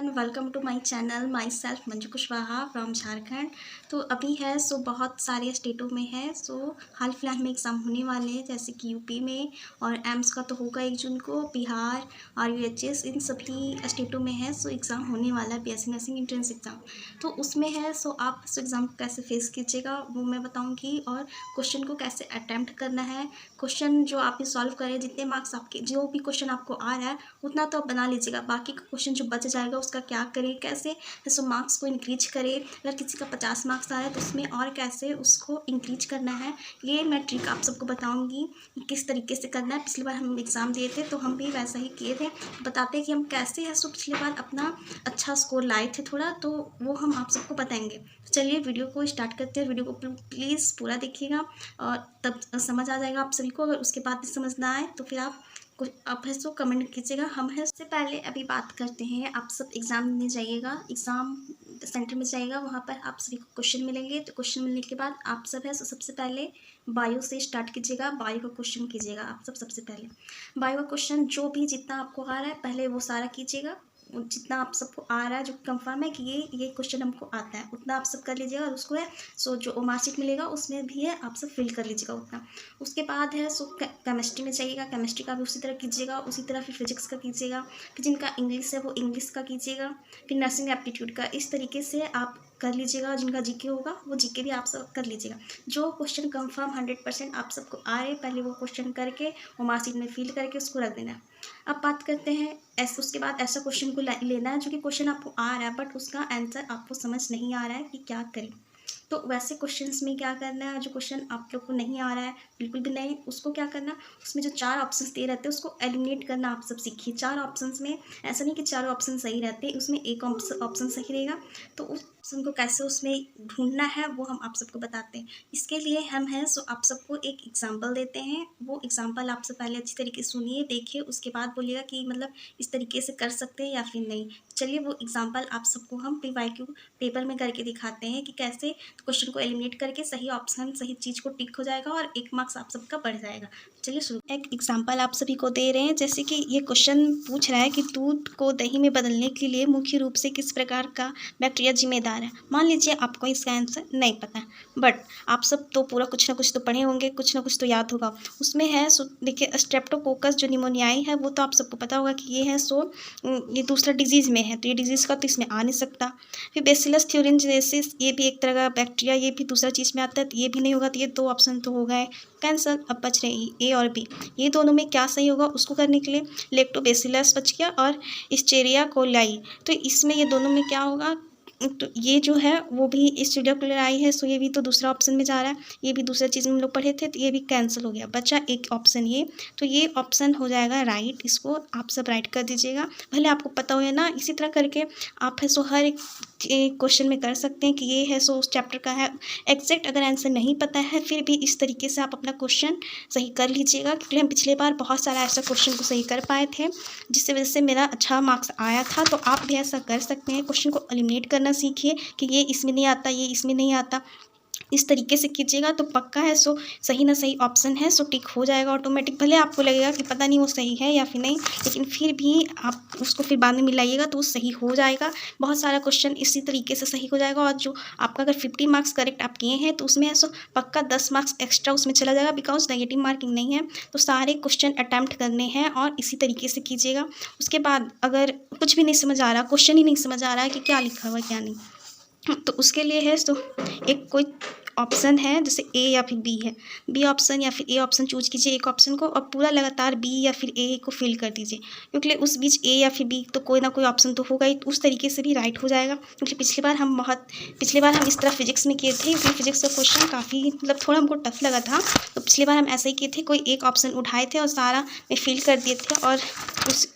Everyone, welcome to my channel. Myself Manju Kushwaha from Jharkhand. तो अभी है सो बहुत सारे स्टेटों में है सो हाल फिलहाल में एग्ज़ाम होने वाले हैं, जैसे कि यूपी में और एम्स का तो होगा 1 जून को, बिहार और यूएचएस, इन सभी स्टेटों में है सो एग्ज़ाम होने वाला है, बीएससी नर्सिंग एंट्रेंस एग्ज़ाम। तो उसमें है सो आप सो एग्ज़ाम को कैसे फेस कीजिएगा वो मैं बताऊँगी, और क्वेश्चन को कैसे अटैम्प्ट करना है। क्वेश्चन जो आप सॉल्व करें, जितने मार्क्स आपके जो भी क्वेश्चन आपको आ रहा है उतना तो आप बना लीजिएगा, बाकी का क्वेश्चन जो बच जाएगा उसका क्या करें, कैसे सो मार्क्स को इंक्रीज करें। अगर किसी का 50 मार्क्स आ रहा है तो उसमें और कैसे उसको इंक्रीज करना है, ये मैं ट्रिक आप सबको बताऊंगी कि किस तरीके से करना है। पिछली बार हम एग्ज़ाम दिए थे तो हम भी वैसा ही किए थे, बताते हैं कि हम कैसे है सो पिछली बार अपना अच्छा स्कोर लाए थे थोड़ा, तो वो हम आप सबको बताएंगे। तो चलिए वीडियो को स्टार्ट करते हैं। वीडियो को प्लीज़ पूरा देखिएगा और तब समझ आ जाएगा आप सभी को। अगर उसके बाद भी समझ ना आए तो फिर आप है सो कमेंट कीजिएगा। हम है उससे पहले अभी बात करते हैं, आप सब एग्ज़ाम देने जाइएगा, एग्ज़ाम सेंटर में जाइएगा, वहाँ पर आप सभी को क्वेश्चन मिलेंगे। तो क्वेश्चन मिलने के बाद आप सब है सो सबसे पहले बायो से स्टार्ट कीजिएगा, बायो का क्वेश्चन कीजिएगा आप सब। सबसे पहले बायो का क्वेश्चन जो भी जितना आपको आ रहा है पहले वो सारा कीजिएगा, जितना आप सबको आ रहा है जो कंफर्म है कि ये क्वेश्चन हमको आता है उतना आप सब कर लीजिएगा। और उसको है सो जो मार्कशीट मिलेगा उसमें भी है आप सब फिल कर लीजिएगा उतना। उसके बाद है सो केमिस्ट्री में जाइएगा, केमिस्ट्री का भी उसी तरह कीजिएगा, उसी तरह फिर फिजिक्स का कीजिएगा, फिर जिनका इंग्लिश है वो इंग्लिश का कीजिएगा, फिर नर्सिंग एप्टीट्यूड का। इस तरीके से आप कर लीजिएगा। जिनका जीके होगा वो जीके भी आप सब कर लीजिएगा। जो क्वेश्चन कंफर्म 100% आप सबको आ रहे पहले वो क्वेश्चन करके वो मार्कशीट में फिल करके उसको रख देना है। अब बात करते हैं ऐसे, उसके बाद ऐसा क्वेश्चन को लेना है जो कि क्वेश्चन आपको आ रहा है बट उसका आंसर आपको समझ नहीं आ रहा है कि क्या करें। तो वैसे क्वेश्चंस में क्या करना है, जो क्वेश्चन आप लोग को नहीं आ रहा है बिल्कुल भी नहीं, उसको क्या करना, उसमें जो 4 ऑप्शंस दे रहते हैं उसको एलिमिनेट करना आप सब सीखिए। 4 ऑप्शंस में ऐसा नहीं कि चारों ऑप्शन सही रहते हैं, उसमें एक ऑप्शन सही रहेगा। तो उस ऑप्शन को कैसे उसमें ढूंढना है वो हम आप सबको बताते हैं। इसके लिए हम हैं सो आप सबको एक एग्जाम्पल देते हैं, वो एग्जाम्पल आप सब पहले अच्छी तरीके से सुनिए, देखिए, उसके बाद बोलिएगा कि मतलब इस तरीके से कर सकते हैं या फिर नहीं। चलिए वो एग्जाम्पल आप सबको हम PYQ पेपर में करके दिखाते हैं कि कैसे क्वेश्चन को एलिमिनेट करके सही ऑप्शन सही चीज़ को टिक हो जाएगा और 1 मार्क्स आप सबका बढ़ जाएगा। चलिए शुरू। एक एग्जाम्पल आप सभी को दे रहे हैं, जैसे कि ये क्वेश्चन पूछ रहा है कि दूध को दही में बदलने के लिए मुख्य रूप से किस प्रकार का बैक्टीरिया जिम्मेदार है। मान लीजिए आपको इसका आंसर नहीं पता है, बट आप सब तो पूरा कुछ ना कुछ तो पढ़े होंगे, कुछ ना कुछ तो याद होगा। उसमें है सो देखिए, स्ट्रेप्टोकोकस जो निमोनियाई है वो तो आप सबको पता होगा कि ये है सो ये दूसरा डिजीज़ में है, तो ये डिजीज़ का तो इसमें आ नहीं सकता। फिर बेसिलस थ्यूरिनजेनेसिस, ये भी एक तरह का बैक्टीरिया, ये भी दूसरा चीज़ में आता है, तो ये भी नहीं होगा। तो ये 2 ऑप्शन तो हो गए कैंसल। अब बच रहे A और B। ये दोनों में क्या सही होगा उसको करने के लिए लेक्टोबेसिलस बच गया और एस्चेरिया कोलाई। तो इसमें ये दोनों में क्या होगा, तो ये जो है वो भी एस्चेरिया कोलाई है, सो ये भी तो दूसरा ऑप्शन में जा रहा है, ये भी दूसरा चीज़ में हम लोग पढ़े थे, तो ये भी कैंसिल हो गया। बचा एक ऑप्शन ये, तो ये ऑप्शन हो जाएगा राइट। इसको आप सब राइट कर दीजिएगा, भले आपको पता हो या ना। इसी तरह करके आप है सो हर एक क्वेश्चन में कर सकते हैं कि ये है सो उस चैप्टर का है। एग्जैक्ट अगर आंसर नहीं पता है फिर भी इस तरीके से आप अपना क्वेश्चन सही कर लीजिएगा, क्योंकि हम पिछले बार बहुत सारा ऐसा क्वेश्चन को सही कर पाए थे जिससे वजह से मेरा अच्छा मार्क्स आया था। तो आप भी ऐसा कर सकते हैं, क्वेश्चन को एलिमिनेट करना सीखिए कि ये इसमें नहीं आता, ये इसमें नहीं आता। इस तरीके से कीजिएगा तो पक्का है सो सही ना सही ऑप्शन है सो टिक हो जाएगा ऑटोमेटिक। भले आपको लगेगा कि पता नहीं वो सही है या फिर नहीं, लेकिन फिर भी आप उसको फिर बाद में मिलाइएगा तो वो सही हो जाएगा। बहुत सारा क्वेश्चन इसी तरीके से सही हो जाएगा। और जो आपका अगर 50 मार्क्स करेक्ट आप किए हैं तो उसमें है सो पक्का 10 मार्क्स एक्स्ट्रा उसमें चला जाएगा, बिकॉज नेगेटिव मार्किंग नहीं है। तो सारे क्वेश्चन अटैम्प्ट करने हैं और इसी तरीके से कीजिएगा। उसके बाद अगर कुछ भी नहीं समझ आ रहा, क्वेश्चन ही नहीं समझ आ रहा है कि क्या लिखा हुआ है क्या नहीं, तो उसके लिए है तो एक कोई ऑप्शन है जैसे A या फिर B है, B ऑप्शन या फिर A ऑप्शन चूज कीजिए एक ऑप्शन को, और पूरा लगातार B या फिर A को फिल कर दीजिए, क्योंकि उस बीच A या फिर B तो कोई ना कोई ऑप्शन तो होगा ही। उस तरीके से भी राइट हो जाएगा, क्योंकि पिछली बार हम इस तरह फिजिक्स में किए थे, क्योंकि फिजिक्स का क्वेश्चन काफ़ी मतलब थोड़ा हमको टफ लगा था। तो पिछली बार हम ऐसा ही किए थे, कोई एक ऑप्शन उठाए थे और सारा में फिल कर दिए थे, और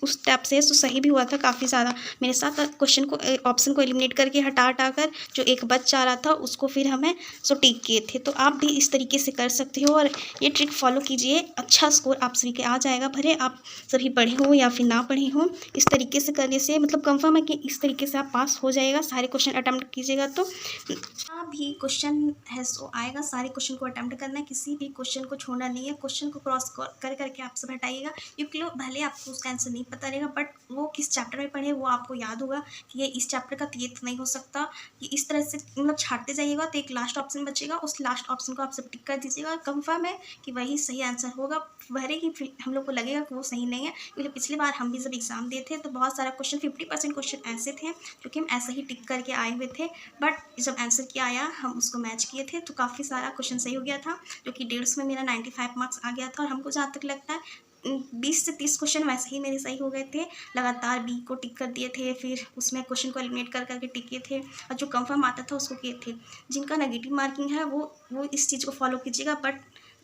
उस टाइप से तो सही भी हुआ था काफ़ी ज़्यादा मेरे साथ। क्वेश्चन को ऑप्शन को एलिमिनेट करके हटा कर जो एक बच जा रहा था उसको फिर हमें सो टिक टिक किए थे। तो आप भी इस तरीके से कर सकते हो और ये ट्रिक फॉलो कीजिए, अच्छा स्कोर आप सभी के आ जाएगा। भले आप सभी पढ़े हों या फिर ना पढ़े हों, इस तरीके से करने से मतलब कंफर्म है कि इस तरीके से आप पास हो जाएगा। सारे क्वेश्चन अटेम्प्ट कीजिएगा तो भी क्वेश्चन है सो आएगा। सारे क्वेश्चन को अटेम्प्ट करना है, किसी भी क्वेश्चन को छोड़ना नहीं है। क्वेश्चन को क्रॉस कर करके आप सब हटाइएगा, क्योंकि भले आपको उसका आंसर नहीं पता रहेगा, बट वो किस चैप्टर में पढ़े वो आपको याद होगा कि ये इस चैप्टर का, तो ये तो नहीं हो सकता। कि इस तरह से मतलब छाटते जाइएगा तो एक लास्ट ऑप्शन बचेगा, उस लास्ट ऑप्शन को आप सब टिक कर दीजिएगा। कंफर्म है कि वही सही आंसर होगा, भले ही हम लोग को लगेगा कि वो सही नहीं है, क्योंकि पिछली बार हम भी जब एग्जाम दिए थे तो बहुत सारा क्वेश्चन 50% क्वेश्चन ऐसे थे क्योंकि हम ऐसा ही टिक करके आए हुए थे, बट जब आंसर किया आया हम उसको मैच किए थे तो काफ़ी सारा क्वेश्चन सही हो गया था, जो कि 150 में मेरा 95 मार्क्स आ गया था। और हमको जहाँ तक लगता है 20 से 30 क्वेश्चन वैसे ही मेरे सही हो गए थे। लगातार बी को टिक कर दिए थे, फिर उसमें क्वेश्चन को एलिमिनेट कर करके टिक किए थे, और जो कंफर्म आता था उसको किए थे। जिनका नेगेटिव मार्किंग है वो इस चीज़ को फॉलो कीजिएगा, बट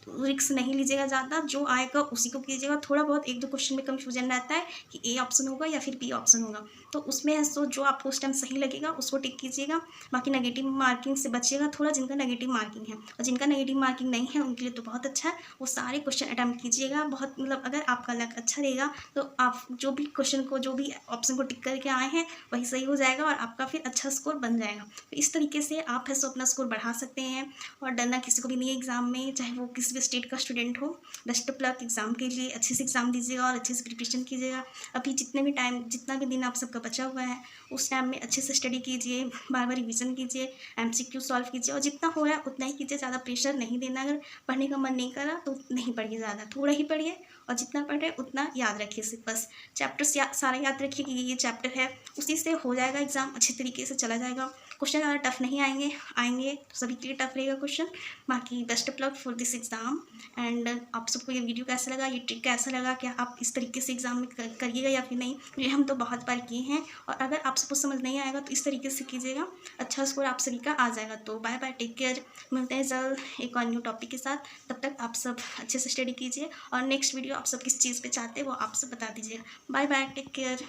रिक्स नहीं लीजिएगा ज़्यादा, जो आएगा उसी को कीजिएगा। थोड़ा बहुत एक दो क्वेश्चन में कन्फ्यूजन रहता है कि ए ऑप्शन होगा या फिर बी ऑप्शन होगा, तो उसमें है सो जो आपको उस टाइम सही लगेगा उसको टिक कीजिएगा। बाकी नेगेटिव मार्किंग से बचिएगा थोड़ा, जिनका नेगेटिव मार्किंग है। और जिनका नेगेटिव मार्किंग नहीं है उनके लिए तो बहुत अच्छा है, वो सारे क्वेश्चन अटैम्प्ट कीजिएगा। बहुत मतलब अगर आपका लक अच्छा रहेगा तो आप जो भी क्वेश्चन को, जो भी ऑप्शन को टिक करके आए हैं वही सही हो जाएगा और आपका फिर अच्छा स्कोर बन जाएगा। तो इस तरीके से आप है सो अपना स्कोर बढ़ा सकते हैं। और डरना किसी को भी नहीं है एग्ज़ाम में, चाहे वो किसी भी स्टेट का स्टूडेंट हो। बेस्ट ऑफ लक एग्ज़ाम के लिए, अच्छे से एग्ज़ाम दीजिएगा और अच्छे से प्रिपरेशन कीजिएगा। अभी जितना भी दिन आप सबका बचा हुआ है उस टाइम में अच्छे से स्टडी कीजिए, बार बार रिविज़न कीजिए, MCQ सॉल्व कीजिए, और जितना हो रहा है उतना ही कीजिए, ज़्यादा प्रेशर नहीं देना। अगर पढ़ने का मन नहीं कर रहा तो नहीं पढ़िए ज़्यादा, थोड़ा ही पढ़िए, और जितना पढ़ रहे उतना याद रखिए। सिर्फ बस चैप्टर्स सारा याद रखिए कि ये चैप्टर है, उसी से हो जाएगा एग्ज़ाम, अच्छे तरीके से चला जाएगा। क्वेश्चन ज़्यादा टफ नहीं आएंगे तो सभी के लिए टफ रहेगा क्वेश्चन। बाकी best of luck for this exam. And आप सबको ये वीडियो कैसा लगा, ये ट्रिक कैसा लगा, क्या आप इस तरीके से एग्ज़ाम में करिएगा या फिर नहीं, क्योंकि हम तो बहुत बार किए हैं। और अगर आप सबको समझ नहीं आएगा तो इस तरीके से कीजिएगा, अच्छा स्कोर आप सभी का आ जाएगा। तो बाय बाय, टेक केयर, मिलते हैं जल्द एक और न्यू टॉपिक के साथ। तब तक आप सब अच्छे से स्टडी कीजिए, और नेक्स्ट वीडियो आप सब किस चीज़ पे चाहते हैं वो आप सब बता दीजिएगा। Bye bye, take care.